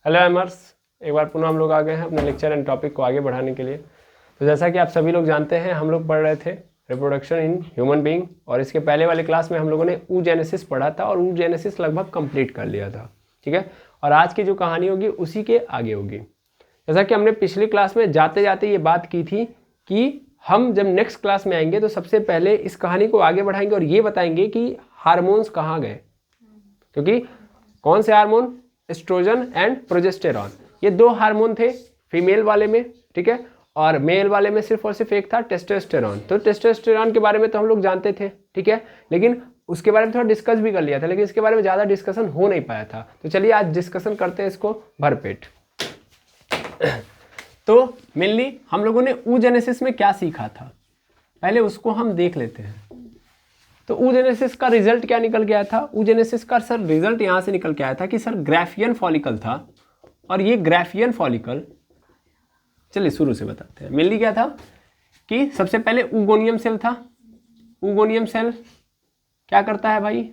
Hello एमर्स, एक बार पुनः हम लोग आ गए हैं अपने लेक्चर एंड टॉपिक को आगे बढ़ाने के लिए। तो जैसा कि आप सभी लोग जानते हैं, हम लोग पढ़ रहे थे रिप्रोडक्शन इन ह्यूमन बीइंग, और इसके पहले वाले क्लास में हम लोगों ने oogenesis पढ़ा था और oogenesis लगभग कंप्लीट कर लिया था। ठीक है, और आज की जो कहानी होगी उसी के आगे होगी। जैसा कि हमने पिछली क्लास में जाते जाते ये बात की थी कि हम जब नेक्स्ट क्लास में आएंगे तो सबसे पहले इस कहानी को आगे बढ़ाएंगे और ये बताएंगे कि हार्मोन्स कहाँ गए, क्योंकि कौन से हार्मोन, एस्ट्रोजन एंड प्रोजेस्टेरॉन, ये दो हार्मोन थे फीमेल वाले में। ठीक है, और मेल वाले में सिर्फ और सिर्फ एक था टेस्टोस्टेरॉन। तो टेस्टोस्टेरॉन के बारे में तो हम लोग जानते थे, ठीक है, लेकिन उसके बारे में थोड़ा डिस्कस भी कर लिया था, लेकिन इसके बारे में ज़्यादा डिस्कशन हो नहीं पाया था। तो चलिए आज डिस्कशन करते हैं इसको भरपेट। तो मेनली हम लोगों ने oogenesis में क्या सीखा था, पहले उसको हम देख लेते हैं। तो oogenesis का रिजल्ट क्या निकल के आया था? oogenesis का सर रिजल्ट यहाँ से निकल के आया था कि सर ग्राफियन फॉलिकल था, और ये ग्राफियन फॉलिकल, चलिए शुरू से बताते हैं। मेनली क्या था कि सबसे पहले ऊगोनियम सेल था। ऊगोनियम सेल क्या करता है भाई?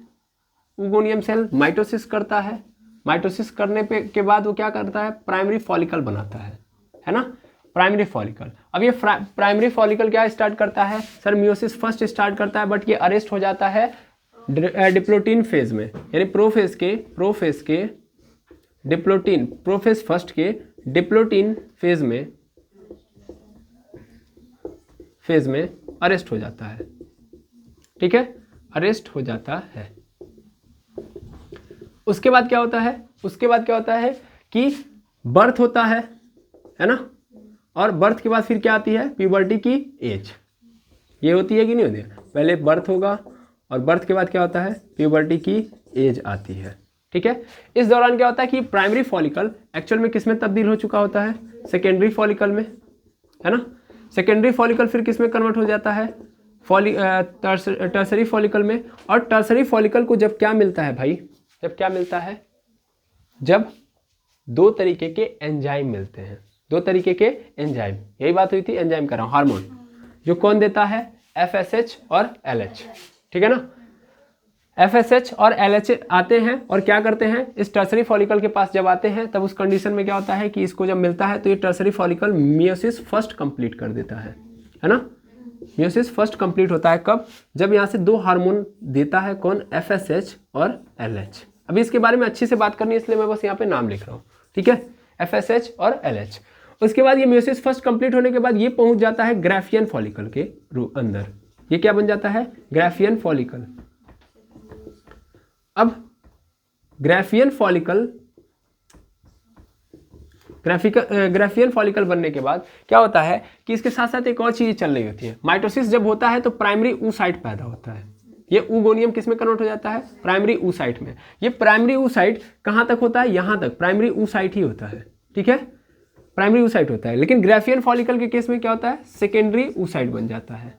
ऊगोनियम सेल माइटोसिस करता है। माइटोसिस करने पे के बाद वो क्या करता है? प्राइमरी फॉलिकल बनाता है ना, प्राइमरी फॉलिकल। अब ये प्राइमरी फॉलिकल क्या स्टार्ट करता है? सर मियोसिस फर्स्ट स्टार्ट करता है, बट ये अरेस्ट हो जाता है डिप्लोटीन फेज में, यानी प्रोफेज के डिप्लोटीन, प्रोफेज फर्स्ट के डिप्लोटीन फेज में अरेस्ट हो जाता है। ठीक है, अरेस्ट हो जाता है। उसके बाद क्या होता है? उसके बाद क्या होता है कि बर्थ होता है ना, और बर्थ के बाद फिर क्या आती है? प्यूबर्टी की एज। ये होती है कि नहीं होती है? पहले बर्थ होगा और बर्थ के बाद क्या होता है? प्यूबर्टी की एज आती है। ठीक है, इस दौरान क्या होता है कि प्राइमरी फॉलिकल एक्चुअल में किस में तब्दील हो चुका होता है? सेकेंडरी फॉलिकल में, है ना। सेकेंडरी फॉलिकल फिर किस में कन्वर्ट हो जाता है? टर्सरी फॉलिकल में। और टर्सरी फॉलिकल को जब क्या मिलता है भाई? जब क्या मिलता है? जब दो तरीके के एंजाइम मिलते हैं। दो तरीके के एंजाइम, यही बात हुई थी, एंजाइम कर रहा हूं, हार्मोन, जो कौन देता है? FSH और LH। ठीक है ना, FSH और LH आते हैं और क्या करते हैं? इस टर्सरी फॉलिकल के पास जब आते हैं तब उस कंडीशन में क्या होता है कि इसको जब मिलता है तो ये tertiary follicle meiosis first complete कर देता है ना। मियोसिस फर्स्ट कंप्लीट होता है कब? जब यहाँ से दो हार्मोन देता है, कौन? FSH और LH। अभी इसके बारे में अच्छी से बात करनी है, इसलिए मैं बस यहाँ पे नाम लिख रहा हूँ। ठीक है, FSH और LH। उसके बाद ये मियोसिस फर्स्ट कंप्लीट होने के बाद ये पहुंच जाता है ग्राफियन फॉलिकल के अंदर। ये क्या बन जाता है? Graafian follicle. अब ग्राफियन फॉलिकल बनने के बाद क्या होता है कि इसके साथ साथ एक और चीज चल रही होती है। माइटोसिस जब होता है तो प्राइमरी oocyte पैदा होता है। ये ऊगोनियम किस में कन्वर्ट हो जाता है? प्राइमरी oocyte में। ये प्राइमरी oocyte कहां तक होता है? यहां तक प्राइमरी oocyte ही होता है। ठीक है, प्राइमरी oocyte होता है। लेकिन ग्राफियन फॉलिकल के केस में क्या होता है? सेकेंडरी oocyte बन जाता है।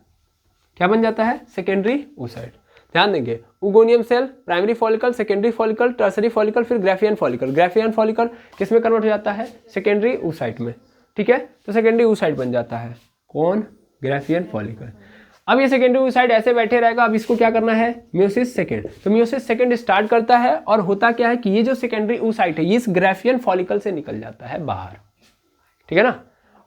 क्या बन जाता है? Secondary oocyte। ध्यान देंगे, oogonium cell, primary follicle, secondary follicle, tertiary follicle, फिर ग्राफियन फॉलिकल। ग्राफियन फॉलिकल किस में कन्वर्ट हो जाता है? सेकेंडरी oocyte में। ठीक है, तो सेकेंडरी oocyte बन जाता है, कौन? Graafian follicle. अब ये सेकेंडरी oocyte ऐसे बैठे रहेगा। अब इसको क्या करना है? Meiosis second. तो मियोसिस सेकेंड स्टार्ट करता है और होता क्या है कि ये जो सेकेंडरी oocyte है ये इस ग्राफियन फॉलिकल से निकल जाता है बाहर। ठीक है ना,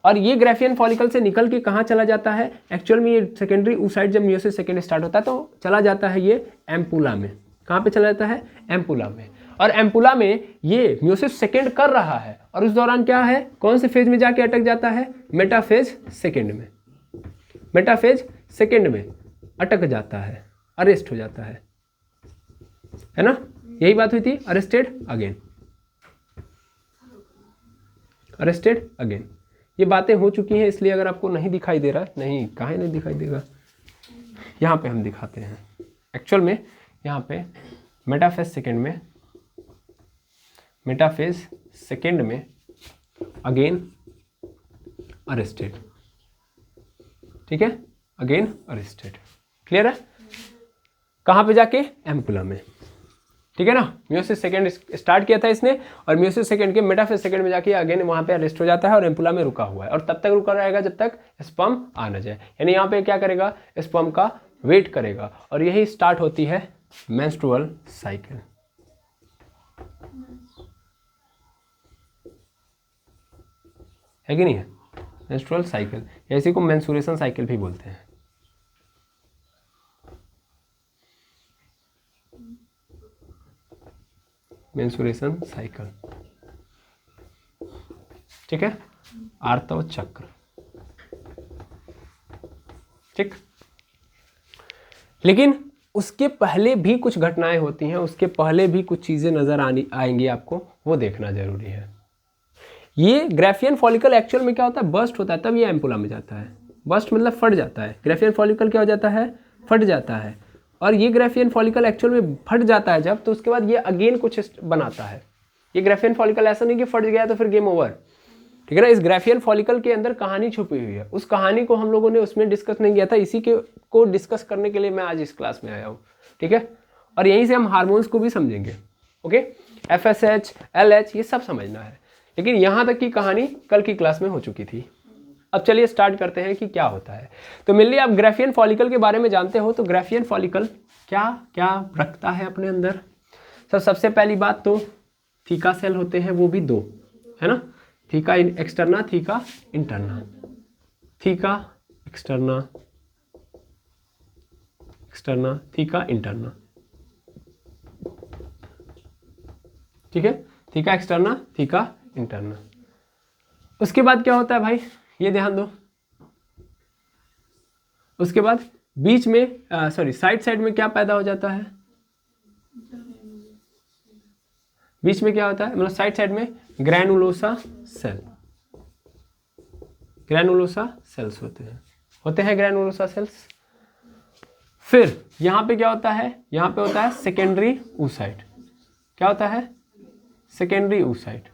और ये ग्राफियन फॉलिकल से निकल के कहाँ चला जाता है? एक्चुअल में ये सेकेंडरी oocyte जब मियोसिस सेकेंड स्टार्ट होता है तो चला जाता है ये एम्पुला में। कहाँ पे चला जाता है? एम्पुला में। और एम्पुला में ये मियोसिस सेकेंड कर रहा है, और उस दौरान क्या है? कौन से फेज में जाके अटक जाता है? मेटाफेज सेकेंड में। मेटाफेज सेकेंड में अटक जाता है, अरेस्ट हो जाता है ना। यही बात हुई थी, अरेस्टेड अगेन, अरेस्टेड अगेन। ये बातें हो चुकी हैं, इसलिए अगर आपको नहीं दिखाई दे रहा, नहीं काहे नहीं दिखाई देगा, यहाँ पे हम दिखाते हैं। एक्चुअल में यहाँ पे मेटाफेज सेकेंड में अगेन अरेस्टेड। ठीक है, अगेन अरेस्टेड। क्लियर है? कहाँ पे जाके? एम्पुला में। ठीक है ना, मियोसिस सेकेंड स्टार्ट किया था इसने, और मियोसिस सेकेंड के मेटाफेज सेकेंड में जाके अगेन वहां पे अरेस्ट हो जाता है और एम्पुला में रुका हुआ है, और तब तक रुका रहेगा जब तक स्पर्म आ न जाए। यानी यहाँ पे क्या करेगा? स्पर्म का वेट करेगा, और यही स्टार्ट होती है मेंस्ट्रुअल साइकिल। है कि नहीं है, मेंस्ट्रुअल साइकिल, इसी को मेंस्ट्रुएशन साइकिल भी बोलते हैं। मेंस्ट्रुएशन साइकिल, ठीक है, आर्तव चक्र, ठीक। लेकिन उसके पहले भी कुछ घटनाएं होती हैं, उसके पहले भी कुछ चीजें नजर आएंगी आपको, वो देखना जरूरी है। ये ग्राफियन फॉलिकल एक्चुअल में क्या होता है, बर्स्ट होता है, तब ये एम्पुला में जाता है। बर्स्ट मतलब फट जाता है, ग्राफियन फॉलिकल क्या हो जाता है, फट जाता है। और ये ग्राफियन फॉलिकल एक्चुअल में फट जाता है जब, तो उसके बाद ये अगेन कुछ बनाता है। ये ग्राफियन फॉलिकल ऐसा नहीं कि फट गया तो फिर गेम ओवर, ठीक है ना। इस ग्राफियन फॉलिकल के अंदर कहानी छुपी हुई है, उस कहानी को हम लोगों ने उसमें डिस्कस नहीं किया था, इसी के को डिस्कस करने के लिए मैं आज इस क्लास में आया हूँ, ठीक है। और यहीं से हम हार्मोन्स को भी समझेंगे, ओके। FSH, LH ये सब समझना है, लेकिन यहाँ तक की कहानी कल की क्लास में हो चुकी थी। अब चलिए स्टार्ट करते हैं कि क्या होता है। तो मेनली आप ग्राफियन फॉलिकल के बारे में जानते हो, तो ग्राफियन फॉलिकल क्या क्या रखता है अपने अंदर। सबसे पहली बात तो थीका सेल होते हैं, वो भी दो, है ना, theca externa, theca interna, theca externa, externa, theca interna, ठीक है, थीका एक्सटर्ना, थीका इंटरना। उसके बाद क्या होता है भाई, ये ध्यान दो। उसके बाद बीच में साइड में क्या पैदा हो जाता है, बीच में क्या होता है, मतलब साइड में ग्रैनुलोसा सेल, ग्रैनुलोसा सेल्स होते हैं ग्रैनुलोसा सेल्स। फिर यहां पे क्या होता है, यहां पे होता है सेकेंडरी oocyte। क्या होता है, सेकेंडरी oocyte,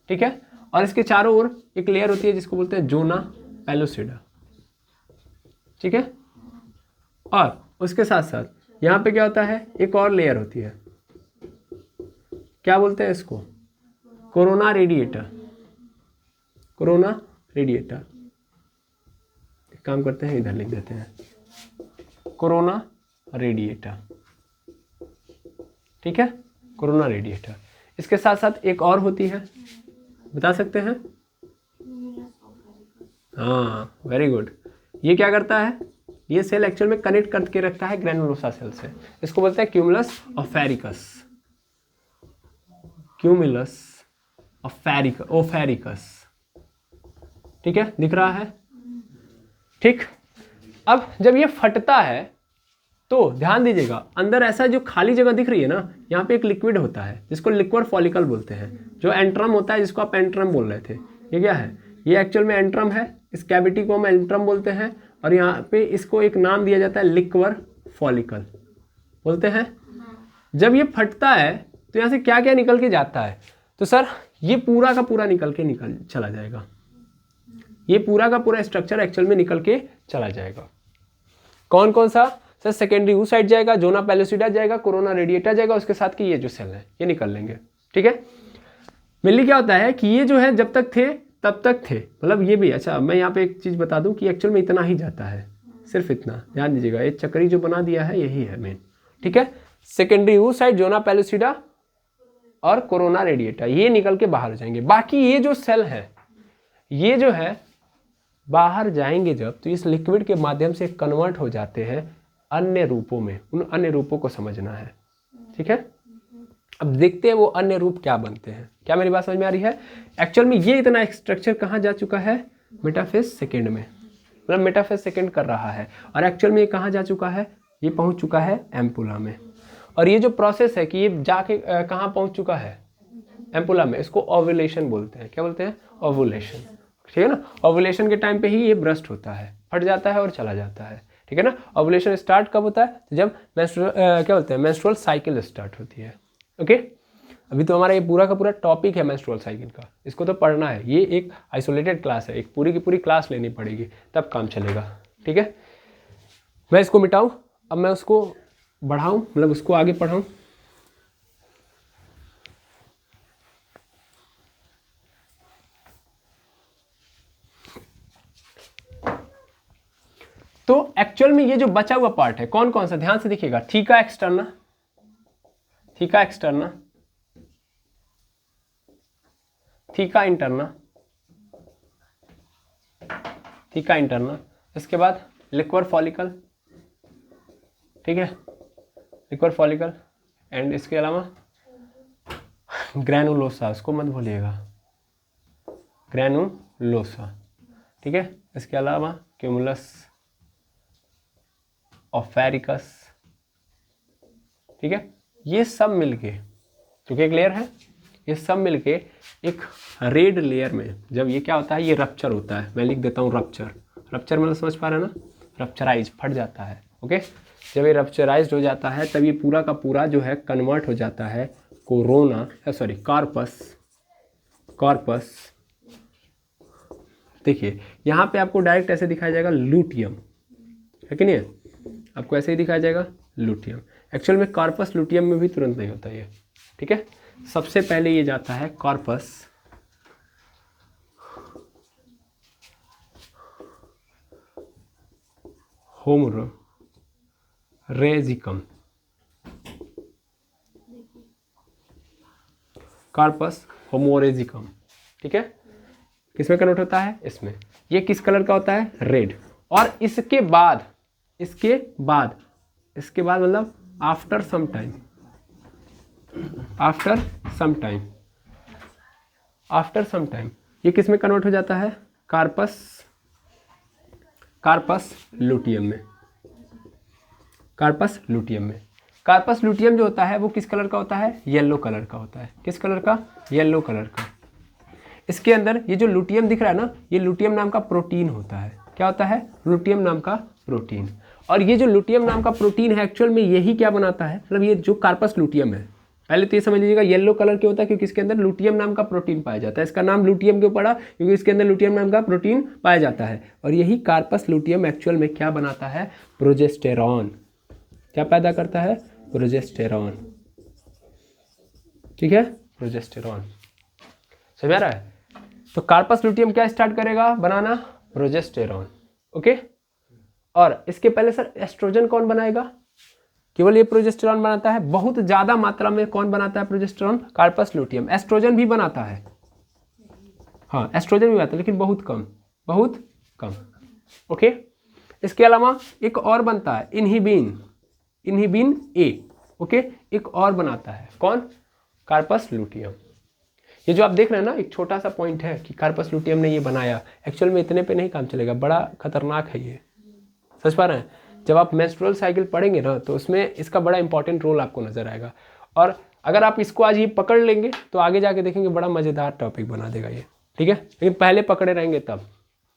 ठीक है। और इसके चारों ओर एक लेयर होती है जिसको बोलते हैं जोना पेलोसिडा, ठीक है। और उसके साथ साथ यहाँ पे क्या होता है, एक और लेयर होती है, क्या बोलते हैं इसको, कोरोना रेडिएटर, कोरोना रेडिएटर। एक काम करते हैं, इधर लिख देते हैं, कोरोना रेडिएटर, ठीक है, कोरोना रेडिएटर। इसके साथ साथ एक और होती है, बता सकते हैं, हाँ वेरी गुड। ये क्या करता है, ये सेल एक्चुअल में कनेक्ट करके रखता है ग्रैनुलोसा सेल से, इसको बोलते हैं क्यूमुलस ओफेरिकस, क्यूमुलस ओफेरिकस, ठीक है, दिख रहा है, ठीक। अब जब ये फटता है तो ध्यान दीजिएगा, अंदर ऐसा जो खाली जगह दिख रही है ना, यहाँ पे एक लिक्विड होता है जिसको लिक्विड फॉलिकल बोलते हैं, जो एंट्रम होता है, जिसको आप एंट्रम बोल रहे थे, ये क्या है, ये एक्चुअल में एंट्रम है, इस कैविटी को हम एंट्रम बोलते हैं। और यहाँ पे इसको एक नाम दिया जाता है लिक्वर फॉलिकल बोलते हैं। जब ये फटता है तो यहाँ से क्या क्या निकल के जाता है, तो सर ये पूरा का पूरा निकल चला जाएगा, ये पूरा का पूरा स्ट्रक्चर एक्चुअल में निकल के चला जाएगा। कौन कौन सा, सर सेकेंडरी oocyte जाएगा, जोना पेलोसिडा जाएगा, कोरोना रेडिएटा जाएगा, उसके साथ की ये जो सेल है ये निकल लेंगे, ठीक है। मेनली क्या होता है कि ये जो है जब तक थे तब तक थे, मतलब ये भी, अच्छा मैं यहाँ पे एक चीज़ बता दूं कि एक्चुअल में इतना ही जाता है, सिर्फ इतना ध्यान दीजिएगा, ये चक्री जो बना दिया है यही है मेन, ठीक है। सेकेंडरी oocyte, जोना पेलोसिडा और कोरोना रेडिएटा ये निकल के बाहर जाएंगे। बाकी ये जो सेल है, ये जो है बाहर जाएंगे जब, तो इस लिक्विड के माध्यम से कन्वर्ट हो जाते हैं अन्य रूपों में, उन अन्य रूपों को समझना है, ठीक है। अब देखते हैं वो अन्य रूप क्या बनते हैं। क्या मेरी बात समझ में आ रही है। एक्चुअल में ये इतना स्ट्रक्चर कहाँ जा चुका है, मेटाफेज सेकेंड में, मतलब मेटाफेज सेकेंड कर रहा है, और एक्चुअल में ये कहाँ जा चुका है, ये पहुँच चुका है एम्पुला में। और ये जो प्रोसेस है कि ये जाके कहाँ पहुँच चुका है, एम्पुला में, इसको ओव्यूलेशन बोलते हैं। क्या बोलते हैं, ओव्यूलेशन, ठीक है ना। ओव्यूलेशन के टाइम पे ही ये ब्रस्ट होता है, फट जाता है और चला जाता है, ठीक है ना। ओव्यूलेशन स्टार्ट कब होता है, तो जब क्या बोलते हैं, मेंस्ट्रुअल साइकिल स्टार्ट होती है, ओके। अभी तो हमारा ये पूरा का पूरा टॉपिक है मेंस्ट्रुअल साइकिल का, इसको तो पढ़ना है, ये एक आइसोलेटेड क्लास है, एक पूरी की पूरी क्लास लेनी पड़ेगी तब काम चलेगा, ठीक है। मैं इसको मिटाऊं, अब मैं उसको बढ़ाऊं, मतलब उसको आगे पढ़ाऊं। तो एक्चुअल में ये जो बचा हुआ पार्ट है कौन कौन सा, ध्यान से देखिएगा, theca externa, theca externa, theca interna, theca interna. इसके बाद लिक्वर फॉलिकल, ठीक है, लिक्वर फॉलिकल। एंड इसके अलावा ग्रैनुलोसा, उसको मत भूलिएगा, ग्रैनुलोसा, ठीक है। इसके अलावा क्यूमुलस ऑफेरिकस, ठीक है। ये सब मिलके, क्योंकि क्लियर है, ये सब मिलके एक रेड लेयर में जब ये क्या होता है, ये रप्चर होता है। मैं लिख देता हूँ रप्चर, रप्चर मतलब समझ पा रहे हैं ना, रप्चराइज, फट जाता है, ओके। जब ये रप्चराइज हो जाता है तब ये पूरा का पूरा जो है कन्वर्ट हो जाता है कोरोना, सॉरी कार्पस, कार्पस। देखिए यहाँ पे आपको डायरेक्ट ऐसे दिखाया जाएगा लूटियम, है कि नहीं है, आपको ऐसे ही दिखाया जाएगा लूटियम। एक्चुअल में कार्पस लूटियम में भी तुरंत नहीं होता ये, ठीक है। सबसे पहले ये जाता है कार्पस होमोरेजिकम, कार्पस होमोरेजिकम, ठीक है। किसमें कन्वर्ट होता है, इसमें। ये किस कलर का होता है, रेड। और इसके बाद, इसके बाद, इसके बाद मतलब after some time, after some time, after some time ये किस में कन्वर्ट हो जाता है, कार्पस, कार्पस लूटियम में, कार्पस लूटियम में। कार्पस लूटियम जो होता है वो किस कलर का होता है, येलो कलर का होता है। किस कलर का, येलो कलर का। इसके अंदर ये जो लूटियम दिख रहा है ना, ये लूटियम नाम का प्रोटीन होता है। क्या होता है, लूटियम नाम का प्रोटीन। और ये जो लूटियम नाम का प्रोटीन है एक्चुअल में यही क्या बनाता है, मतलब ये जो कार्पस लूटियम है, पहले तो ये समझ लीजिएगा येलो कलर क्यों होता है, क्योंकि इसके अंदर लूटियम नाम का प्रोटीन पाया जाता है। इसका नाम लूटियम क्यों पड़ा, क्योंकि इसके अंदर लूटियम नाम का प्रोटीन पाया जाता है। और यही कार्पस लूटियम एक्चुअल में क्या बनाता है, प्रोजेस्टेरॉन। क्या पैदा करता है, प्रोजेस्टेरॉन, ठीक है, प्रोजेस्टेरॉन। समझ आ रहा है। तो कार्पस लूटियम क्या स्टार्ट करेगा बनाना, प्रोजेस्टेरॉन, ओके। और इसके पहले सर एस्ट्रोजन कौन बनाएगा, केवल ये प्रोजेस्टेरॉन बनाता है। बहुत ज्यादा मात्रा में कौन बनाता है प्रोजेस्टेरॉन, कार्पस लूटियम। एस्ट्रोजन भी बनाता है, हाँ एस्ट्रोजन भी बनाता है, लेकिन बहुत कम, बहुत कम, ओके। इसके अलावा एक और बनता है इनहिबिन, इनहिबिन ए, ओके। एक और बनाता है कौन, कार्पस लूटियम। ये जो आप देख रहे हैं ना, एक छोटा सा पॉइंट है कि कार्पस लूटियम ने ये बनाया, एक्चुअल में इतने पे नहीं काम चलेगा, बड़ा खतरनाक है ये, समझ पा रहे हैं। जब आप मेंस्ट्रुअल साइकिल पढ़ेंगे ना तो उसमें इसका बड़ा इंपॉर्टेंट रोल आपको नजर आएगा। और अगर आप इसको आज ही पकड़ लेंगे तो आगे जाके देखेंगे बड़ा मजेदार टॉपिक बना देगा ये, ठीक है। लेकिन पहले पकड़े रहेंगे तब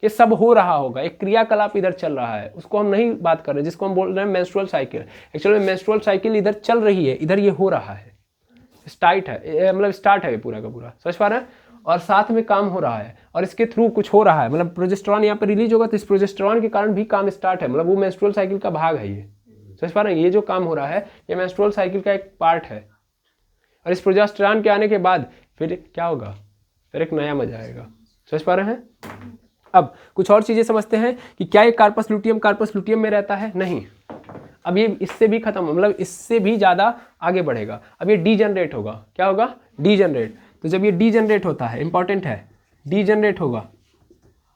ये सब हो रहा होगा, एक क्रियाकलाप इधर चल रहा है, उसको हम नहीं बात कर रहे हैं, जिसको हम बोल रहे हैं menstrual cycle. Actually menstrual cycle इधर चल रही है, इधर ये हो रहा है, स्टार्ट है, मतलब स्टार्ट है ये पूरा का पूरा, समझ पा रहे हैं। और साथ में काम हो रहा है और इसके थ्रू कुछ हो रहा है, मतलब प्रोजेस्टेरॉन यहाँ पे रिलीज होगा तो इस प्रोजेस्टेरॉन के कारण भी काम स्टार्ट है, मतलब वो मेंस्ट्रुअल साइकिल का भाग है ये, समझ पा रहे हैं। ये जो काम हो रहा है ये मेंस्ट्रुअल साइकिल का एक पार्ट है। और इस प्रोजेस्टेरॉन के आने के बाद फिर क्या होगा, फिर एक नया मजा आएगा, समझ पा रहे हैं। अब कुछ और चीजें समझते हैं कि क्या ये कार्पस लूटियम में रहता है, नहीं। अब ये इससे भी खत्म, मतलब इससे भी ज्यादा आगे बढ़ेगा। अब ये डीजनरेट होगा, क्या होगा, डीजनरेट। तो जब ये डीजनरेट होता है, इंपॉर्टेंट है, डीजनरेट होगा,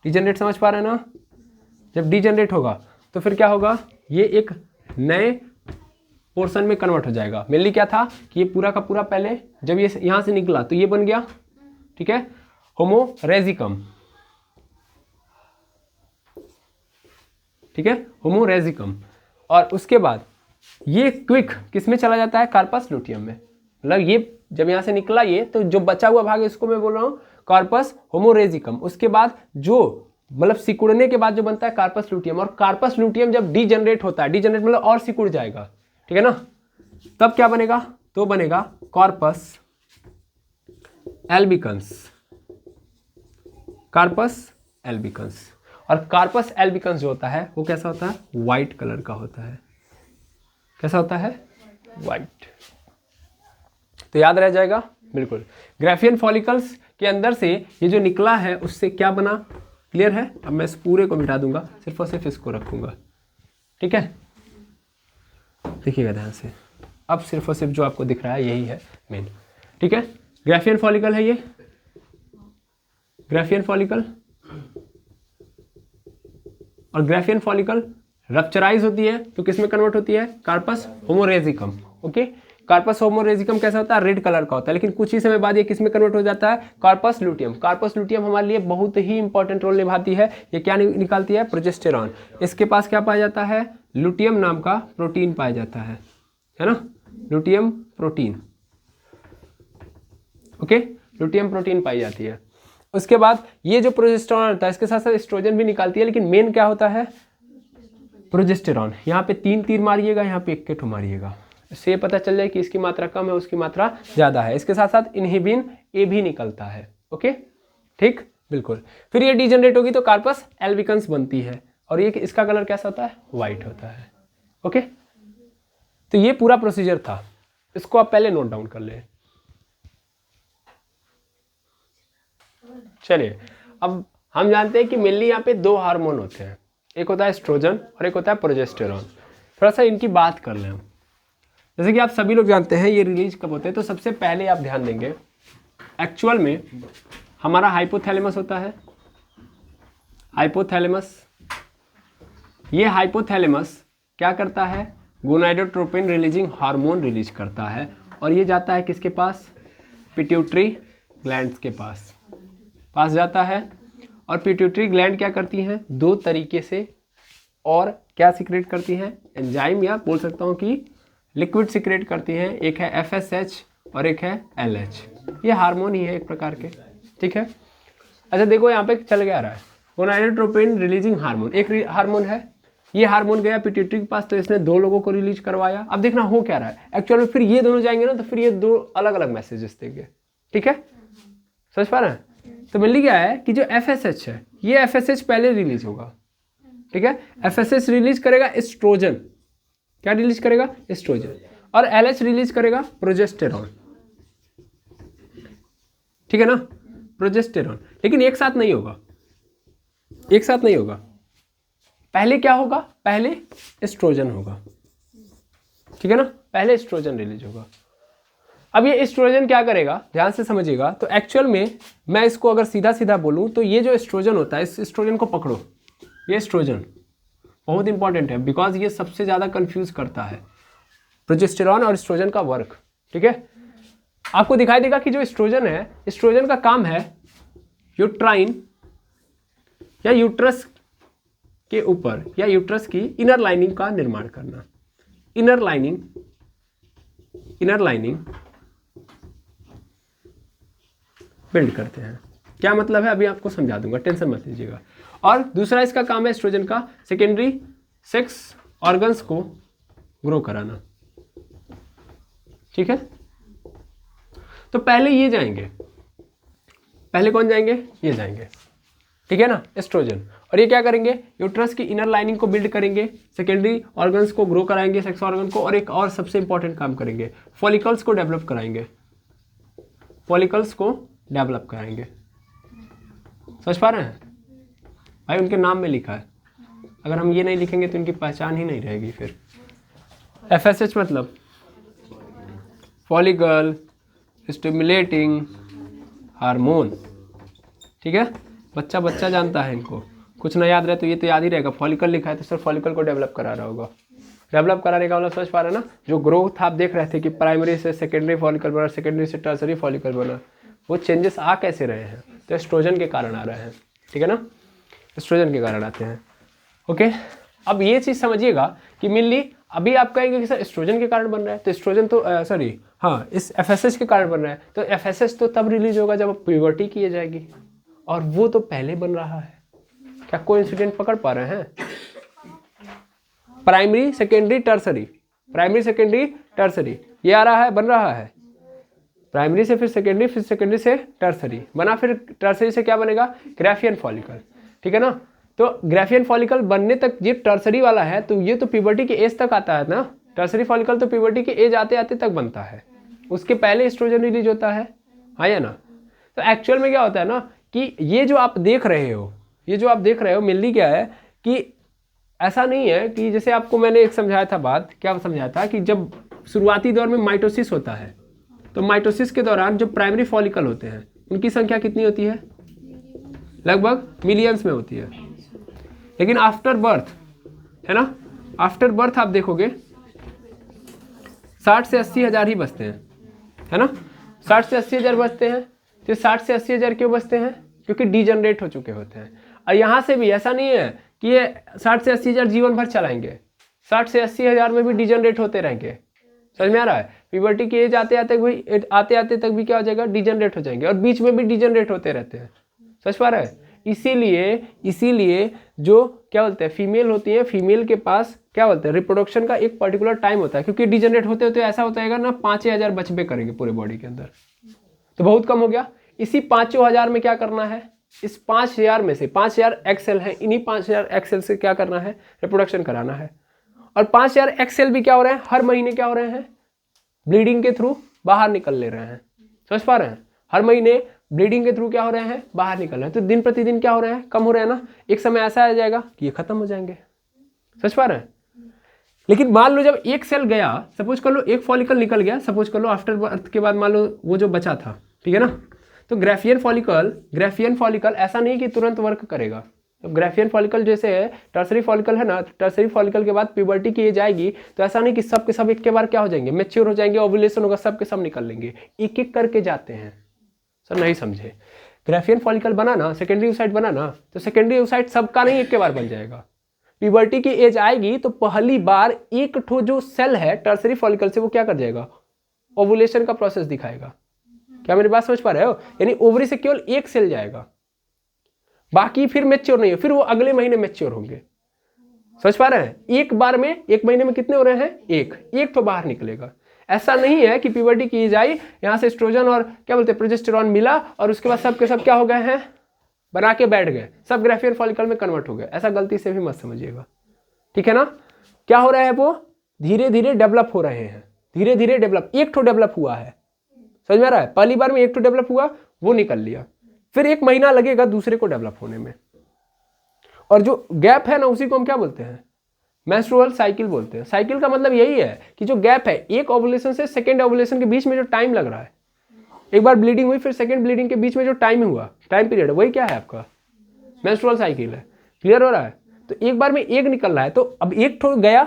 डीजनरेट समझ पा रहे हैं ना। जब डीजनरेट होगा तो फिर क्या होगा, ये एक नए पोर्शन में कन्वर्ट हो जाएगा। मेनली क्या था कि ये पूरा का पूरा पहले जब ये यहां से निकला तो ये बन गया, ठीक है, होमोरेजिकम, ठीक है, होमोरेजिकम। और उसके बाद ये क्विक किस में चला जाता है, कार्पस लूटियम में। मतलब ये जब यहां से निकला ये, तो जो बचा हुआ भाग है इसको मैं बोल रहा हूँ कार्पस होमोरेजिकम। उसके बाद जो मतलब सिकुड़ने के बाद जो बनता है कार्पस लूटियम। और कार्पस लूटियम जब डीजनरेट होता है, डीजनरेट मतलब और सिकुड़ जाएगा, ठीक है ना, तब क्या बनेगा, तो बनेगा कार्पस एल्बिकन्स, कार्पस एल्बिकन्स। और कार्पस एल्बिकन्स जो होता है वो कैसा होता है, व्हाइट कलर का होता है। कैसा होता है, व्हाइट। तो याद रह जाएगा बिल्कुल। ग्राफियन फॉलिकल्स के अंदर से ये जो निकला है उससे क्या बना, क्लियर है। अब मैं इस पूरे को मिटा दूंगा, सिर्फ और सिर्फ इसको रखूंगा, ठीक है। देखिएगा ध्यान से, अब सिर्फ और सिर्फ जो आपको दिख रहा है यही है मेन, ठीक है। ग्राफियन फॉलिकल है ये, ग्राफियन फॉलिकल, और ग्राफियन फॉलिकल रप्चराइज होती है तो किस में कन्वर्ट होती है? कार्पस होमोरेजिकम। ओके, कार्पस होमोरेजिकम कैसा होता है? रेड कलर का होता है, लेकिन कुछ ही समय बाद ये किस में कन्वर्ट हो जाता है? Corpus luteum. कार्पस लुटियम हमारे लिए बहुत ही इंपॉर्टेंट रोल निभाती है। ये क्या निकालती है? प्रोजेस्टेरॉन। इसके पास क्या पाया जाता है? लुटियम नाम का प्रोटीन पाया जाता है ना, लुटियम प्रोटीन। ओके, लुटियम प्रोटीन पाई जाती है। उसके बाद ये जो प्रोजेस्टेरॉन होता है इसके साथ साथ एस्ट्रोजन भी निकालती है, लेकिन मेन क्या होता है? प्रोजेस्टेरॉन। यहाँ पे 3 तीर मारिएगा, यहाँ पे 1 मारिएगा, इससे पता चल जाए कि इसकी मात्रा कम है, उसकी मात्रा ज़्यादा है। इसके साथ साथ इनहिबिन ए भी निकलता है। ओके, ठीक, बिल्कुल। फिर ये डिजनरेट होगी तो कार्पस एल्बिकन्स बनती है, और ये इसका कलर कैसा होता है? वाइट होता है। ओके, तो ये पूरा प्रोसीजर था, इसको आप पहले नोट डाउन कर लें। चलिए, अब हम जानते हैं कि मेनली यहाँ पे 2 हार्मोन होते हैं, एक होता है एस्ट्रोजन और एक होता है प्रोजेस्टेरॉन। थोड़ा सा इनकी बात कर लें। जैसे कि आप सभी लोग जानते हैं ये रिलीज कब होते हैं, तो सबसे पहले आप ध्यान देंगे एक्चुअल में हमारा हाइपोथैलेमस होता है। हाइपोथैलेमस, ये हाइपोथैलेमस क्या करता है? गोनाडोट्रोपिन रिलीजिंग हार्मोन रिलीज करता है, और ये जाता है किसके पास? पिट्यूटरी ग्लैंड्स के पास जाता है। और पिट्यूटरी ग्लैंड क्या करती हैं? 2 तरीके से और क्या सिक्रेट करती हैं? एंजाइम, या बोल सकता हूँ कि लिक्विड सिक्रेट करती हैं। एक है FSH और एक है LH। ये हार्मोन ही है एक प्रकार के, ठीक है। अच्छा देखो यहाँ पे चल गया रहा है गोनाडोट्रोपिन रिलीजिंग हार्मोन, एक हार्मोन है, ये हार्मोन गया पिट्यूटरी के पास, तो इसने 2 लोगों को रिलीज करवाया। अब देखना हो क्या रहा है एक्चुअल में, फिर ये दोनों जाएंगे ना तो फिर ये 2 अलग अलग मैसेजेस देंगे, ठीक है, समझ पा रहे हैं। तो मिल गया है कि जो FSH है, ये FSH पहले रिलीज होगा, ठीक है। FSH रिलीज करेगा एस्ट्रोजन, क्या रिलीज करेगा? एस्ट्रोजन। और LH रिलीज करेगा प्रोजेस्टेरॉन, ठीक है ना, प्रोजेस्टेरॉन। लेकिन एक साथ नहीं होगा, एक साथ नहीं होगा। पहले क्या होगा? पहले एस्ट्रोजन होगा, ठीक है ना, पहले एस्ट्रोजन रिलीज होगा। अब ये एस्ट्रोजन क्या करेगा, ध्यान से समझिएगा। तो एक्चुअल में मैं इसको अगर सीधा सीधा बोलूं तो ये जो एस्ट्रोजन होता है, इस एस्ट्रोजन को पकड़ो, ये एस्ट्रोजन बहुत इंपॉर्टेंट है, बिकॉज ये सबसे ज़्यादा कंफ्यूज करता है प्रोजेस्टेरॉन और एस्ट्रोजन का वर्क, ठीक है। आपको दिखाई देगा कि जो एस्ट्रोजन है, एस्ट्रोजन का काम है यूट्राइन या यूट्रस के ऊपर या यूट्रस की इनर लाइनिंग का निर्माण करना। इनर लाइनिंग बिल्ड करते हैं। क्या मतलब है अभी आपको समझा दूंगा, टेंशन मत लीजिएगा। और दूसरा इसका काम है एस्ट्रोजन का सेकेंडरी सेक्स ऑर्गन्स को ग्रो कराना, ठीक है। तो पहले ये जाएंगे, पहले कौन जाएंगे? ये जाएंगे, ठीक है ना, एस्ट्रोजन। और ये क्या करेंगे? यूट्रस की इनर लाइनिंग को बिल्ड करेंगे, सेकेंडरी ऑर्गन्स को ग्रो कराएंगे, सेक्स ऑर्गन को, और एक और सबसे इंपॉर्टेंट काम करेंगे, फॉलिकल्स को डेवलप कराएंगे, फॉलिकल्स को डेवलप कराएंगे। समझ पा रहे हैं भाई? उनके नाम में लिखा है, अगर हम ये नहीं लिखेंगे तो इनकी पहचान ही नहीं रहेगी। फिर FSH मतलब फॉलिकल स्टिमुलेटिंग हार्मोन, ठीक है। बच्चा जानता है इनको, कुछ ना याद रहे तो ये तो याद ही रहेगा। फॉलिकल लिखा है तो सर फॉलिकल को डेवलप करा रहा होगा। डेवलप कराने का मतलब समझ पा रहे हैं ना, जो ग्रोथ आप देख रहे थे कि प्राइमरी से सेकेंडरी फॉलिकल बना, सेकेंडरी से टर्सरी फॉलिकल बना, वो चेंजेस आ कैसे रहे हैं? तो एस्ट्रोजन के कारण आ रहे हैं, ठीक है ना, एस्ट्रोजन के कारण आते हैं। ओके, अब ये चीज़ समझिएगा कि मेनली अभी आप कहेंगे कि सर एस्ट्रोजन के कारण बन रहा है, तो एस्ट्रोजन तो हाँ इस FSH के कारण बन रहा है। तो FSH तो तब रिलीज होगा जब प्यूबर्टी की जाएगी, और वो तो पहले बन रहा है। क्या कोई इंसिडेंट पकड़ पा रहे हैं? Primary secondary tertiary, primary secondary tertiary, ये आ रहा है, बन रहा है। प्राइमरी से फिर सेकेंडरी से टर्सरी बना, फिर टर्सरी से क्या बनेगा? ग्राफियन फॉलिकल, ठीक है ना। तो ग्राफियन फॉलिकल बनने तक ये टर्सरी वाला है, तो ये तो प्यूबर्टी के एज तक आता है ना। टर्सरी फॉलिकल तो प्यूबर्टी के एज आते आते तक बनता है, उसके पहले एस्ट्रोजन रिलीज होता है, हाँ या ना। तो एक्चुअल में क्या होता है ना कि ये जो आप देख रहे हो, ये जो आप देख रहे हो मेनली क्या है कि ऐसा नहीं है कि जैसे आपको मैंने एक समझाया था बात, क्या समझाया था कि जब शुरुआती दौर में माइटोसिस होता है तो माइटोसिस के दौरान जो प्राइमरी फॉलिकल होते हैं उनकी संख्या कितनी होती है? लगभग मिलियंस में होती है। लेकिन आफ्टर बर्थ, है ना, आफ्टर बर्थ आप देखोगे 60 से 80 हज़ार ही बचते हैं, है ना, 60 से 80 हज़ार बचते हैं। तो 60 से 80 हज़ार क्यों बचते हैं? क्योंकि डीजनरेट हो चुके होते हैं। और यहाँ से भी ऐसा नहीं है कि ये 60 से 80 हज़ार जीवन भर चलाएंगे, 60 से 80 हज़ार में भी डीजनरेट होते रहेंगे। समझ में आ रहा है? प्यूबर्टी की एज आते आते तक भी क्या हो जाएगा? डीजनरेट हो जाएंगे, और बीच में भी डीजनरेट होते रहते हैं। समझ पा रहा है? इसीलिए जो क्या बोलते हैं फीमेल होती है, फीमेल के पास क्या बोलते हैं रिप्रोडक्शन का एक पर्टिकुलर टाइम होता है, क्योंकि डीजनरेट होते होते ऐसा होता है ना 5,000 बचबे करेंगे पूरे बॉडी के अंदर, तो बहुत कम हो गया। इसी 5,000 में क्या करना है? इस 5,000 में से 5,000 एक्सेल है, इन्हीं 5,000 एक्सेल से क्या करना है? रिप्रोडक्शन कराना है। और 5,000 एक्सेल भी क्या हो रहे हैं? हर महीने क्या हो रहे हैं? ब्लीडिंग के थ्रू बाहर निकल ले रहे हैं। समझ पा रहे हैं? हर महीने ब्लीडिंग के थ्रू क्या हो रहे हैं? बाहर निकल रहे हैं। तो दिन प्रतिदिन क्या हो रहे हैं? कम हो रहे हैं ना। एक समय ऐसा आ जाएगा कि ये खत्म हो जाएंगे। समझ पा रहे हैं? लेकिन मान लो जब एक सेल गया, सपोज कर लो एक फॉलिकल निकल गया, सपोज कर लो आफ्टर बर्थ के बाद मान लो वो जो बचा था, ठीक है ना, तो ग्राफियन फॉलिकल ऐसा नहीं कि तुरंत वर्क करेगा। तो ग्राफियन फॉलिकल जैसे है, टर्सरी फॉलिकल है ना, टर्सरी फॉलिकल के बाद प्यूबर्टी की एज आएगी, तो ऐसा नहीं कि सब के सब एक के बार क्या हो जाएंगे? मैच्योर हो जाएंगे, ओव्यूलेशन होगा, सब के सब निकल लेंगे, एक एक करके जाते हैं। सर नहीं समझे? ग्राफियन फॉलिकल बना ना, सेकेंडरी oocyte बना ना, तो सेकेंडरी oocyte सबका नहीं एक के बार बन जाएगा। प्यूबर्टी की एज आएगी तो पहली बार एक ठो जो सेल है टर्सरी फॉलिकल से वो क्या कर जाएगा? ओवुलेशन का प्रोसेस दिखाएगा। क्या मेरी बात समझ पा रहे हो? यानी ओवरी से केवल एक सेल जाएगा, बाकी फिर मैच्योर नहीं है, फिर वो अगले महीने मैच्योर होंगे। समझ पा रहे हैं? एक बार में एक महीने में कितने हो रहे हैं? एक तो बाहर निकलेगा। ऐसा नहीं है कि प्यूबर्टी की एज आई, यहाँ से एस्ट्रोजन और क्या बोलते हैं प्रोजेस्टेरॉन मिला और उसके बाद सब के सब क्या हो गए हैं? बना के बैठ गए, सब ग्राफियन फॉलिकल में कन्वर्ट हो गए। ऐसा गलती से भी मत समझिएगा, ठीक है ना। क्या हो रहा है? वो धीरे धीरे डेवलप हो रहे हैं, धीरे धीरे डेवलप। एक ठो डेवलप हुआ है, समझ में आ रहा है? पहली बार में एक ठो डेवलप हुआ, वो निकल लिया, फिर 1 महीना लगेगा दूसरे को डेवलप होने में। और जो गैप है ना, उसी को हम क्या बोलते हैं? मेंस्ट्रुअल साइकिल बोलते हैं। साइकिल का मतलब यही है कि जो गैप है एक ओवुलेशन से सेकेंड ओवुलेशन के बीच में जो टाइम लग रहा है, एक बार ब्लीडिंग हुई फिर सेकेंड ब्लीडिंग के बीच में जो टाइम हुआ, टाइम पीरियड, वही क्या है आपका? मेंस्ट्रुअल साइकिल है। क्लियर हो रहा है? तो एक बार में एक निकल रहा है, तो अब एक ठो गया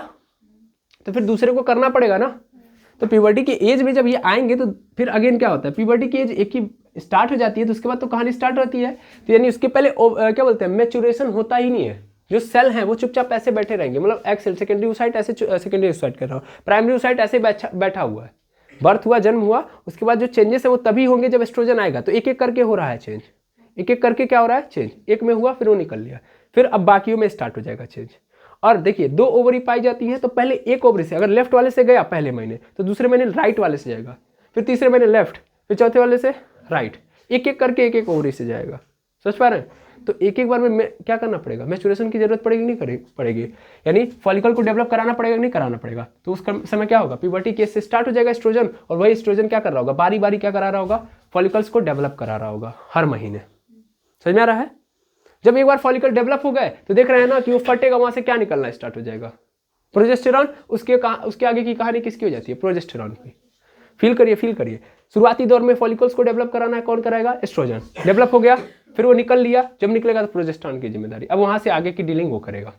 तो फिर दूसरे को करना पड़ेगा ना। तो प्यूबर्टी की एज में जब ये आएंगे तो फिर अगेन क्या होता है? प्यूबर्टी की एज एक ही स्टार्ट हो जाती है, तो उसके बाद तो कहानी स्टार्ट होती है। तो यानी उसके पहले क्या बोलते हैं मैच्योरेशन होता ही नहीं है। जो सेल हैं वो चुपचाप ऐसे बैठे रहेंगे, मतलब एक्सेल सेकेंडरी oocyte ऐसे, सेकेंडरी oocyte कर रहा हूँ, प्राइमरी oocyte ऐसे बैठा हुआ है। बर्थ हुआ, जन्म हुआ, उसके बाद जो चेंजेस है वो तभी होंगे जब एस्ट्रोजन आएगा। तो एक एक करके हो रहा है चेंज, एक एक करके क्या हो रहा है? चेंज। एक में हुआ फिर वो निकल लिया, फिर अब बाकियों में स्टार्ट हो जाएगा चेंज। और देखिए 2 ओवरी पाई जाती है, तो पहले एक ओवरी से अगर लेफ्ट वाले से गया पहले महीने, तो दूसरे महीने राइट वाले से जाएगा, फिर तीसरे महीने लेफ्ट, फिर चौथे वाले से राइट, एक एक करके एक एक ओवरी से जाएगा। समझ पा रहे हैं? तो एक एक बार में क्या करना पड़ेगा? मैच्योरेशन की जरूरत पड़ेगी नहीं पड़ेगी, यानी फॉलिकल को डेवलप कराना पड़ेगा नहीं कराना पड़ेगा। तो उस समय क्या होगा? प्यूबर्टी केस से स्टार्ट हो जाएगा एस्ट्रोजन, और वही एस्ट्रोजन क्या कर रहा होगा? बारी बारी क्या करा रहा होगा? फॉलिकल्स को डेवलप करा रहा होगा हर महीने। समझ में आ रहा है? जब एक बार फॉलिकल डेवलप हो गए तो देख रहे हैं ना कि वो फटेगा, वहां से क्या निकलना स्टार्ट हो जाएगा? प्रोजेस्टेरॉन। उसके आगे की कहानी किसकी हो जाती है? प्रोजेस्टेरॉन की। फील करिए। शुरुआती दौर में फॉलिकल्स को डेवलप कराना है, कौन कराएगा? एस्ट्रोजन। डेवलप हो गया, फिर वो निकल लिया, जब निकलेगा तो प्रोजेस्टेरॉन की जिम्मेदारी। अब वहां से आगे की डीलिंग वो करेगा,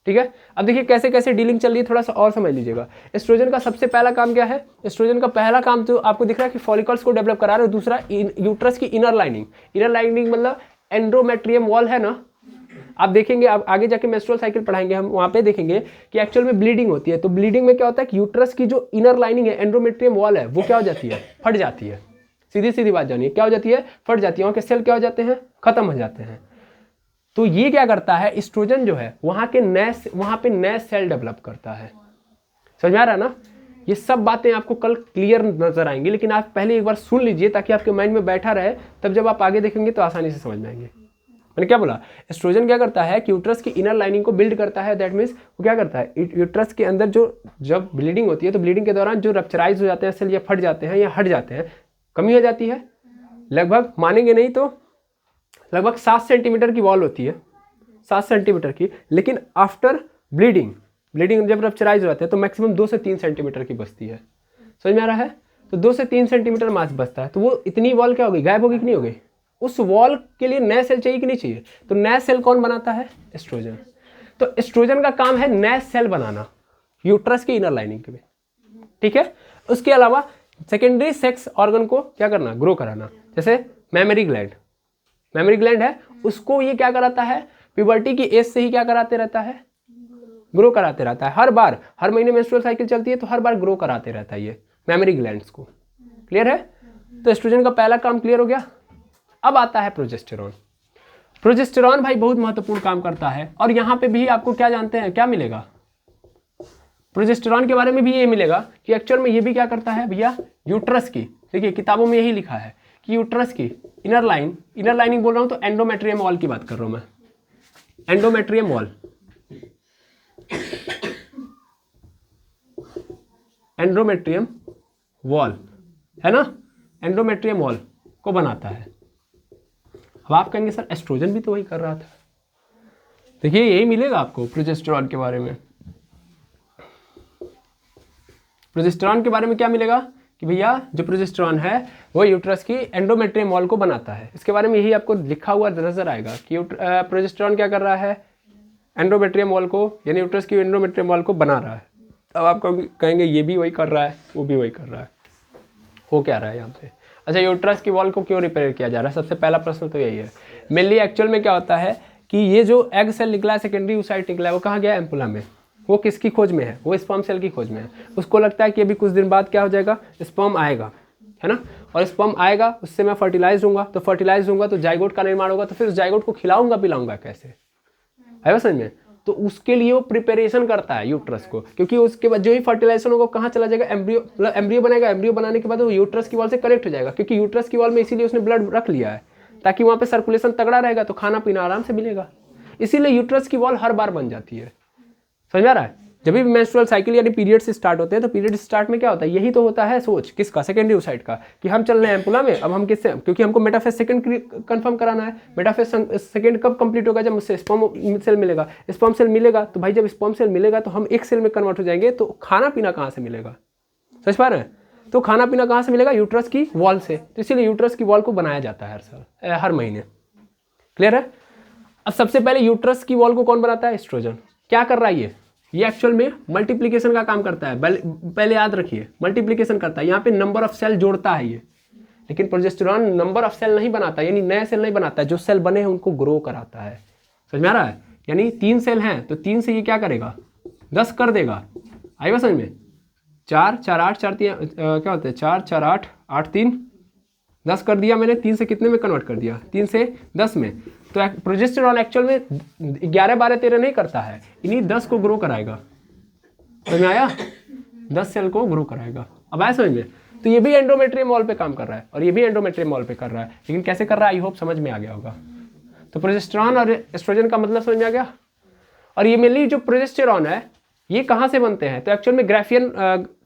ठीक है। अब देखिए कैसे कैसे डीलिंग चल रही है, थोड़ा सा और समझ लीजिएगा। एस्ट्रोजन का सबसे पहला काम क्या है? एस्ट्रोजन का पहला काम तो आपको दिख रहा है कि फॉलिकल्स को डेवलप करा रहा है। दूसरा यूट्रस की इनर लाइनिंग मतलब एंड्रोमेट्रियम वॉल है ना। आप देखेंगे, आप आगे जाके मेंस्ट्रुअल साइकिल पढ़ाएंगे हम, वहां पे देखेंगे कि एक्चुअल में ब्लीडिंग होती है। तो ब्लीडिंग में क्या होता है कि यूट्रस की जो इनर लाइनिंग है, एंड्रोमेट्रियम वॉल है, वो क्या हो जाती है? फट जाती है। सीधी बात जानिए, क्या हो जाती है? फट जाती है। वहां के सेल क्या हो जाते हैं? खत्म हो जाते हैं। तो ये क्या करता है? एस्ट्रोजन जो है वहां पे नए सेल डेवलप करता है। समझ में आ रहा है ना? ये सब बातें आपको कल क्लियर नजर आएंगी, लेकिन आप पहले एक बार सुन लीजिए ताकि आपके माइंड में बैठा रहे, तब जब आप आगे देखेंगे तो आसानी से समझ में आएंगे। मैंने क्या बोला? एस्ट्रोजन क्या करता है कि यूट्रस की इनर लाइनिंग को बिल्ड करता है। दैट मीन्स वो क्या करता है? यूट्रस के अंदर जब ब्लीडिंग होती है तो ब्लीडिंग के दौरान जो रप्चराइज हो जाते हैं सेल, या फट जाते हैं या हट जाते हैं, कमी हो जाती है। लगभग मानेंगे नहीं तो लगभग 7 सेंटीमीटर की वॉल होती है, 7 सेंटीमीटर की। लेकिन आफ्टर ब्लीडिंग जब रप्चराइज हो जाते हैं तो मैक्सिमम 2 से 3 सेंटीमीटर की बचती है। समझ में आ रहा है? तो 2 से 3 सेंटीमीटर मास बचता है। तो वो इतनी वॉल क्या हो गई? गायब हो गई कि नहीं हो गई? उस वॉल के लिए नए सेल चाहिए कि नहीं चाहिए? तो नया सेल कौन बनाता है? एस्ट्रोजन। तो एस्ट्रोजन का काम है नए सेल बनाना यूट्रस की इनर लाइनिंग में, ठीक है। उसके अलावा सेकेंडरी सेक्स ऑर्गन को क्या करना? ग्रो कराना। जैसे मेमरी ग्लैंड है, उसको ये क्या कराता है? प्यूबर्टी की एज से ही क्या कराते रहता है? ग्रो कराते रहता है। हर महीने मेंस्ट्रुअल साइकिल चलती है तो हर बार ग्रो कराते रहता है ये मेमरी ग्लैंड्स को। क्लियर है? तो एस्ट्रोजन का पहला काम क्लियर हो गया। अब आता है प्रोजेस्टेरॉन। प्रोजेस्टेरॉन भाई बहुत महत्वपूर्ण काम करता है, और यहाँ पे भी आपको क्या जानते हैं, क्या मिलेगा? प्रोजेस्टेरॉन के बारे में भी ये मिलेगा कि एक्चुअल में ये भी क्या करता है भैया? यूट्रस की, देखिए किताबों में यही लिखा है कि यूट्रस की इनर लाइनिंग बोल रहा हूँ तो एंडोमेट्रियम वॉल की बात कर रहा हूँ मैं। एंडोमेट्रियम वॉल है ना, एंडोमेट्रियम वॉल को बनाता है। अब आप कहेंगे सर एस्ट्रोजन भी तो वही कर रहा था। देखिए यही मिलेगा आपको प्रोजेस्टेरॉन के बारे में। प्रोजेस्टेरॉन के बारे में क्या मिलेगा कि भैया जो प्रोजेस्टेरॉन है वो यूट्रस की एंडोमेट्रियम वॉल को बनाता है। इसके बारे में यही आपको लिखा हुआ नजर आएगा कि प्रोजेस्टेरॉन क्या कर रहा है? एंडोमेट्रियम वॉल को, यानी यूट्रस की एंडोमेट्रियम वॉल को बना रहा है। अब आप कहेंगे ये भी वही कर रहा है, वो भी वही कर रहा है, हो क्या रहा है यहाँ पे? अच्छा, यूट्रस की वॉल को क्यों रिपेयर किया जा रहा है? सबसे पहला प्रश्न तो यही है। मेनली एक्चुअल में क्या होता है कि ये जो एग सेल निकला है, सेकेंडरी oocyte निकला है, वो कहाँ गया? एम्पुला में। वो किसकी खोज में है? वो स्पर्म सेल की खोज में है। उसको लगता है कि अभी कुछ दिन बाद क्या हो जाएगा? स्पर्म आएगा, है ना, और स्पर्म आएगा, उससे मैं फर्टिलाइज होऊंगा, तो फर्टिलाइज होऊंगा तो जाइगोट का निर्माण होगा, तो फिर उस जाइगोट को खिलाऊंगा पिलाऊंगा कैसे? है समझ में? तो उसके लिए वो प्रिपरेशन करता है यूट्रस को, क्योंकि उसके बाद जो ही फर्टिलाइजेशन होगा कहाँ चला जाएगा? एम्ब्रियो, मतलब एम्ब्रियो बनेगा। एम्ब्रियो बनाने के बाद वो यूट्रस की वॉल से कनेक्ट हो जाएगा, क्योंकि यूट्रस की वॉल में इसीलिए उसने ब्लड रख लिया है ताकि वहाँ पे सर्कुलेशन तगड़ा रहेगा, तो खाना पीना आराम से मिलेगा। इसीलिए यूट्रस की वॉल हर बार बन जाती है। समझ आ रहा है? जब भी मेंस्ट्रुअल साइकिल यानी पीरियड से स्टार्ट होते हैं, तो पीरियड स्टार्ट में क्या होता है? यही तो होता है सोच किसका? सेकेंडरी oocyte का, कि हम चल रहे हैं एम्पुला में। अब हम किससे? क्योंकि हमको मेटाफेज सेकंड कंफर्म कराना है। मेटाफेज सेकंड कब कंप्लीट होगा? जब मुझसे स्पर्म सेल मिलेगा। स्पर्म सेल मिलेगा तो भाई जब स्पर्म सेल मिलेगा तो हम एक सेल में कन्वर्ट हो जाएंगे, तो खाना पीना कहाँ से मिलेगा? समझ पा रहे हैं? तो खाना पीना कहाँ से मिलेगा? यूट्रस की वॉल से। तो इसीलिए यूट्रस की वॉल को बनाया जाता है हर महीने। क्लियर है? अब सबसे पहले यूट्रस की वॉल को कौन बनाता है? एस्ट्रोजन। क्या कर रहा है ये एक्चुअल में मल्टीप्लिकेशन का काम करता है। पहले याद रखिए, मल्टीप्लिकेशन करता है। यहाँ पे नंबर ऑफ सेल जोड़ता है ये, लेकिन प्रोजेस्टेरॉन नंबर ऑफ सेल नहीं बनाता, यानी नए सेल नहीं बनाता है। जो सेल बने हैं उनको ग्रो कराता है। समझ में आ रहा है? यानी 3 सेल हैं तो 3 से ये क्या करेगा? 10 कर देगा। आएगा समझ में? 4 4 8 4 3 क्या होता है? 4 4 8 8 3 10 कर दिया मैंने। 3 से कितने में कन्वर्ट कर दिया? 3 से 10 में। तो प्रोजेस्टेरॉन एक्चुअल में 11 12 13 नहीं करता है, इन्हीं 10 को ग्रो कराएगा। समझ में आया? 10 सेल को ग्रो कराएगा। अब आया समझ में? तो ये भी एंडोमेट्रियम वॉल पे काम कर रहा है और ये भी एंडोमेट्रियम वॉल पे कर रहा है, लेकिन कैसे कर रहा है? आई होप समझ में आ गया होगा। तो प्रोजेस्टेरॉन और एस्ट्रोजन का मतलब समझ में आ गया। और ये मेनली जो प्रोजेस्टेरॉन है ये कहाँ से बनते हैं? तो एक्चुअल में ग्राफियन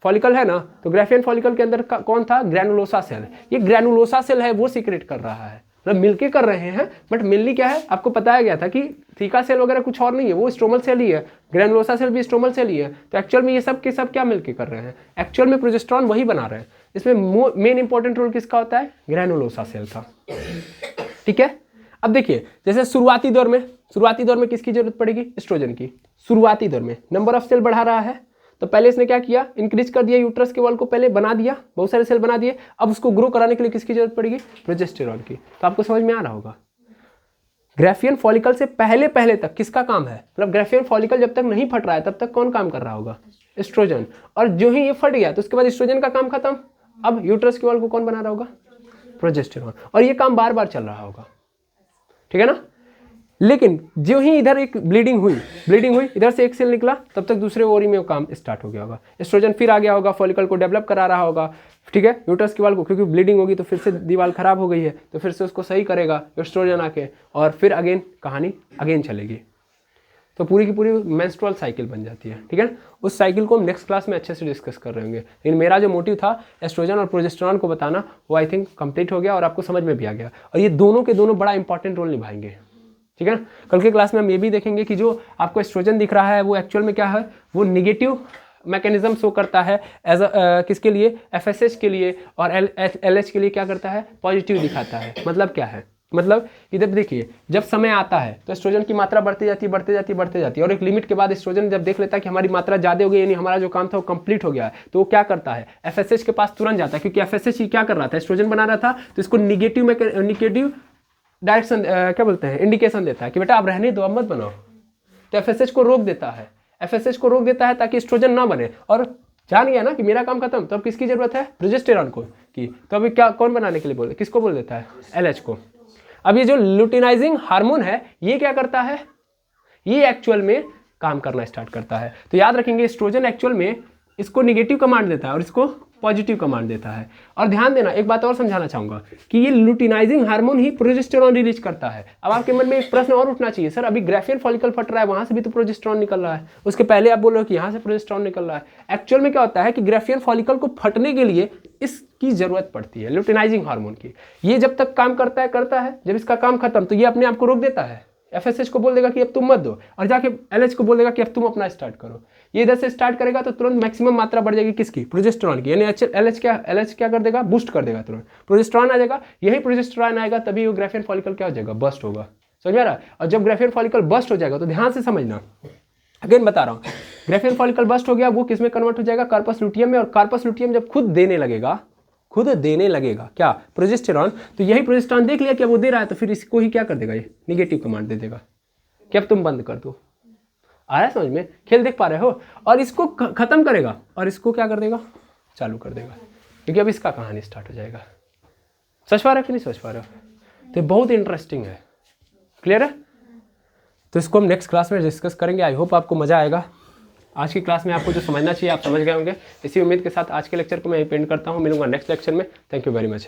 फॉलिकल है ना, तो ग्राफियन फॉलिकल के अंदर कौन था? Granulosa cell. ये ग्रैनुलोसा सेल है वो सीक्रेट कर रहा है, मतलब मिलके कर रहे हैं। बट मेनली क्या है, आपको बताया गया था कि थीका सेल वगैरह कुछ और नहीं है, वो स्ट्रोमल सेल ही है। ग्रैनुलोसा सेल भी स्ट्रोमल सेल ही है। तो एक्चुअल में ये सब के सब क्या मिलके कर रहे हैं? एक्चुअल में प्रोजेस्टेरॉन वही बना रहे हैं। इसमें मेन इंपॉर्टेंट रोल किसका होता है? ग्रैनुलोसा सेल का। ठीक है, अब देखिए जैसे शुरुआती दौर में किसकी जरूरत पड़ेगी? एस्ट्रोजन की। शुरुआती दौर में नंबर ऑफ सेल बढ़ा रहा है, तो पहले इसने क्या किया? इंक्रीज कर दिया यूट्रस के वॉल को, पहले बना दिया, बहुत सारे सेल बना दिए। अब उसको ग्रो कराने के लिए किसकी जरूरत पड़ेगी? प्रोजेस्टेरॉन की। तो आपको समझ में आ रहा होगा ग्राफियन फॉलिकल से पहले तक किसका काम है? मतलब ग्राफियन फॉलिकल जब तक नहीं फट रहा है तब तक कौन काम कर रहा होगा? एस्ट्रोजन। और जो ही ये फट गया तो उसके बाद एस्ट्रोजन का काम खत्म। अब यूट्रस के वॉल को कौन बना रहा होगा? प्रोजेस्टेरॉन। और ये काम बार बार चल रहा होगा। ठीक है ना? लेकिन जो ही इधर एक ब्लीडिंग हुई, इधर से एक सेल निकला, तब तक दूसरे ओरी में वो काम स्टार्ट हो गया होगा। एस्ट्रोजन फिर आ गया होगा, फॉलिकल को डेवलप करा रहा होगा। ठीक है, यूट्रस की वॉल को, क्योंकि ब्लीडिंग होगी तो फिर से दीवार खराब हो गई है, तो फिर से उसको सही करेगा एस्ट्रोजन आके, और फिर अगेन कहानी अगेन चलेगी। तो पूरी की पूरी मेंस्ट्रुअल साइकिल बन जाती है। ठीक है, उस साइकिल को हम नेक्स्ट क्लास में अच्छे से डिस्कस कर रहे होंगे। लेकिन मेरा जो मोटिव था एस्ट्रोजन और प्रोजेस्टेरॉन को बताना, वो आई थिंक कंप्लीट हो गया और आपको समझ में भी आ गया। और ये दोनों के दोनों बड़ा इंपॉर्टेंट रोल निभाएंगे। ठीक है ना? कल के क्लास में हम ये भी देखेंगे कि जो आपको एस्ट्रोजन दिख रहा है वो एक्चुअल में क्या है? वो निगेटिव मैकेनिज्म शो करता है एज किसके लिए? FSH के लिए। और LH के लिए क्या करता है? पॉजिटिव दिखाता है। मतलब क्या है? मतलब इधर देखिए, जब समय आता है तो एस्ट्रोजन की मात्रा बढ़ती जाती है और एक लिमिट के बाद एस्ट्रोजन जब देख लेता है कि हमारी मात्रा ज़्यादा हो गई, यानी हमारा जो काम था वो कंप्लीट हो गया है, तो वो क्या करता है, एफएसएच के पास तुरंत जाता है, क्योंकि एफएसएच क्या कर रहा था, एस्ट्रोजन बना रहा था, तो इसको निगेटिव डायरेक्शन क्या बोलते हैं, इंडिकेशन देता है कि बेटा आप रहने दो, अब मत बनाओ। तो एफएसएच को रोक देता है, एफएसएच को रोक देता है ताकि एस्ट्रोजन ना बने, और जान गया ना कि मेरा काम खत्म, तो अब किसकी जरूरत है, प्रोजेस्टेरॉन को की। तो अभी क्या कौन बनाने के लिए बोल, किसको बोल देता है, एलएच को। अब ये जो लुटिनाइजिंग हार्मोन है ये क्या करता है, ये एक्चुअल में काम करना स्टार्ट करता है। तो याद रखेंगे एस्ट्रोजन एक्चुअल में इसको निगेटिव कमांड देता है और इसको पॉजिटिव कमांड देता है। और ध्यान देना, एक बात और समझाना चाहूंगा कि ये लुटिनाइजिंग हार्मोन ही प्रोजेस्टेरॉन रिलीज करता है। अब आपके मन में एक प्रश्न और उठना चाहिए, सर अभी ग्राफियन फॉलिकल फट रहा है, वहां से भी तो प्रोजेस्टेरॉन निकल रहा है, उसके पहले आप बोल रहे हो कि यहाँ से प्रोजेस्टेरॉन निकल रहा है। एक्चुअल में क्या होता है कि ग्राफियन फॉलिकल को फटने के लिए इसकी जरूरत पड़ती है, लुटिनाइजिंग हार्मोन की। ये जब तक काम करता है, जब इसका काम खत्म तो ये अपने आप को रोक देता है, एफएसएच को बोल देगा कि अब तुम मत दो, और जाके एलएच को बोल देगा कि अब तुम अपना स्टार्ट करो। ये इधर से स्टार्ट करेगा तो तुरंत मैक्सिमम मात्रा बढ़ जाएगी किसकी, प्रोजेस्टेरॉन की, यानी एलएच क्या कर देगा, बूस्ट कर देगा, तुरंत प्रोजेस्टेरॉन आ जाएगा। यही प्रोजेस्टेरॉन आएगा तभी वो ग्राफियन फॉलिकल क्या हो जाएगा, बस्ट होगा। समझ में आ रहा है? और जब ग्राफियन फॉलिकल बस्ट हो जाएगा तो ध्यान से समझना, अगेन बता रहा हूँ, ग्राफियन फॉलिकल बस्ट हो गया, वो किस में कन्वर्ट हो जाएगा, कार्पस लुटियम में। और कार्पस लुटियम जब खुद देने लगेगा क्या, प्रोजेस्टेरॉन, तो यही प्रोजेस्टेरॉन देख लिया कि वो दे रहा है, तो फिर इसको ही क्या कर देगा, ये निगेटिव कमांड दे देगा कि अब तुम बंद कर दो। आ रहा है समझ में, खेल देख पा रहे हो? और इसको खत्म करेगा और इसको क्या कर देगा, चालू कर देगा, क्योंकि अब इसका कहानी स्टार्ट हो जाएगा। समझ पा रहे हो कि नहीं समझ पा रहे हो? तो बहुत इंटरेस्टिंग है, क्लियर है? तो इसको हम नेक्स्ट क्लास में डिस्कस करेंगे। आई होप आपको मजा आएगा। आज की क्लास में आपको जो समझना चाहिए आप समझ गए होंगे। इसी उम्मीद के साथ आज के लेक्चर को मैं यहीं पेंड करता हूँ। मिलूंगा नेक्स्ट लेक्चर में। Thank you very much.